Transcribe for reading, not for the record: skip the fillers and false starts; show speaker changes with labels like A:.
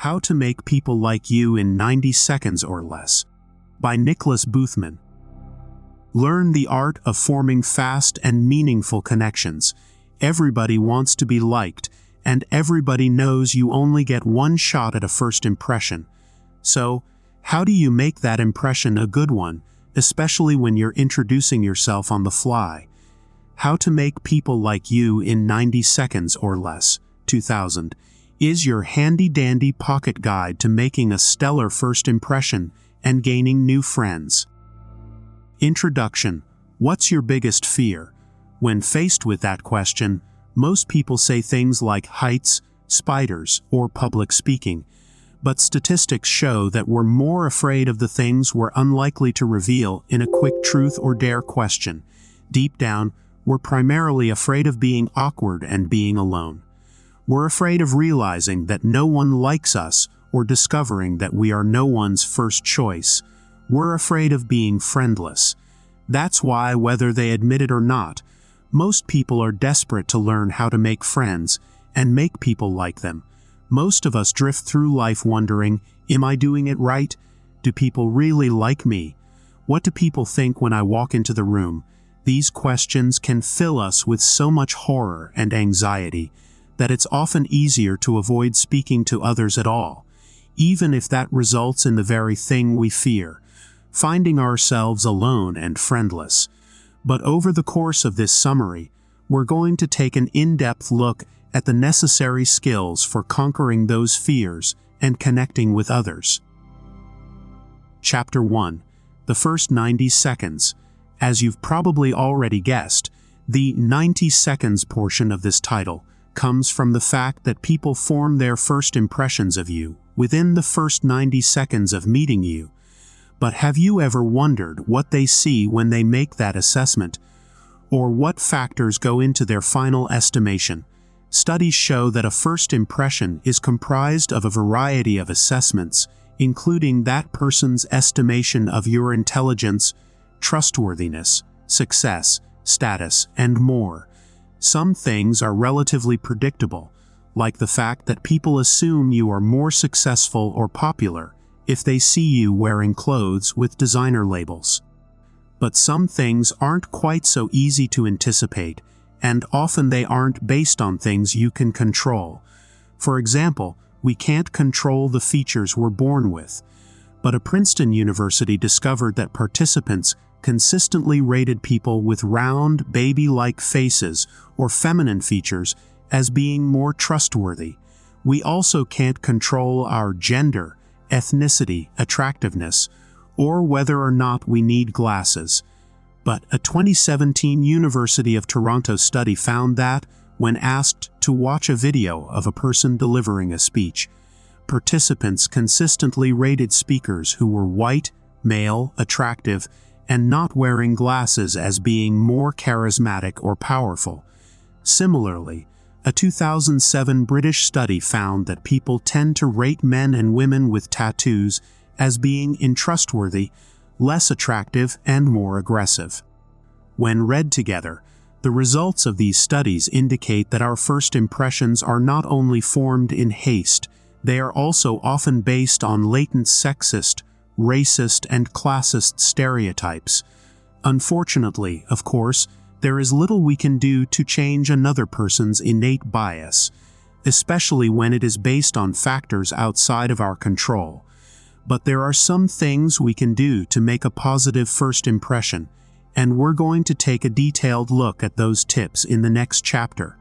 A: How to Make People Like You in 90 Seconds or Less by Nicholas Boothman. Learn the art of forming fast and meaningful connections. Everybody wants to be liked, and everybody knows you only get one shot at a first impression. So, how do you make that impression a good one, especially when you're introducing yourself on the fly? How to Make People Like You in 90 Seconds or Less, 2000, is your handy-dandy pocket guide to making a stellar first impression and gaining new friends. Introduction. What's your biggest fear? When faced with that question, most people say things like heights, spiders, or public speaking. But statistics show that we're more afraid of the things we're unlikely to reveal in a quick truth or dare question. Deep down, we're primarily afraid of being awkward and being alone. We're afraid of realizing that no one likes us or discovering that we are no one's first choice. We're afraid of being friendless. That's why, whether they admit it or not, most people are desperate to learn how to make friends and make people like them. Most of us drift through life wondering, am I doing it right? Do people really like me? What do people think when I walk into the room? These questions can fill us with so much horror and anxiety that it's often easier to avoid speaking to others at all, even if that results in the very thing we fear, finding ourselves alone and friendless. But over the course of this summary, we're going to take an in-depth look at the necessary skills for conquering those fears and connecting with others. Chapter 1. The first 90 seconds. As you've probably already guessed, the 90 seconds portion of this title comes from the fact that people form their first impressions of you within the first 90 seconds of meeting you. But have you ever wondered what they see when they make that assessment, or what factors go into their final estimation? Studies show that a first impression is comprised of a variety of assessments, including that person's estimation of your intelligence, trustworthiness, success, status, and more. Some things are relatively predictable, like the fact that people assume you are more successful or popular if they see you wearing clothes with designer labels. But some things aren't quite so easy to anticipate, and often they aren't based on things you can control. For example, we can't control the features we're born with, but a Princeton University discovered that participants consistently rated people with round, baby-like faces or feminine features as being more trustworthy. We also can't control our gender, ethnicity, attractiveness, or whether or not we need glasses. But a 2017 University of Toronto study found that, when asked to watch a video of a person delivering a speech, participants consistently rated speakers who were white, male, attractive, and not wearing glasses as being more charismatic or powerful. Similarly, a 2007 British study found that people tend to rate men and women with tattoos as being untrustworthy, less attractive, and more aggressive. When read together, the results of these studies indicate that our first impressions are not only formed in haste, they are also often based on latent sexist, racist, and classist stereotypes. Unfortunately, of course, there is little we can do to change another person's innate bias, especially when it is based on factors outside of our control. But there are some things we can do to make a positive first impression, and we're going to take a detailed look at those tips in the next chapter.